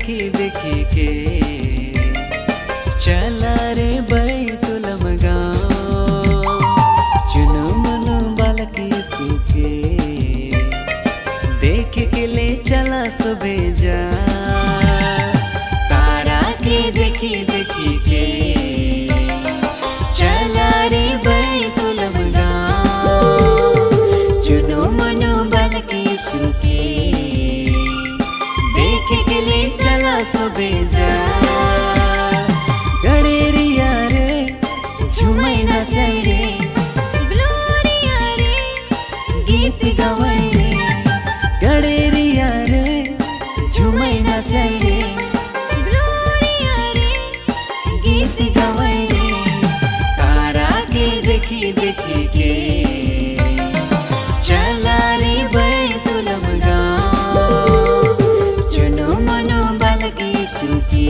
देखी देखी के चला रे बैतुलम गाँव चुनो मनो बालक यीशु के देख के ले चला सुबह जा तारा के देखी देखी के चला रे बैतुलम गाँव चुनो मनो बालक यीशु के देख के ले चला सुबह जा गड़ेरिया रे झूमै नाचाई रे ग्लोरिया रे गीत गवाई रे गड़ेरिया रे झूमै नाचाई रे ग्लोरिया रे गीत गवाई रे तारा के देखी देखी के चला रे बैतुलम गाँव चुनो मनो बालक यीशु के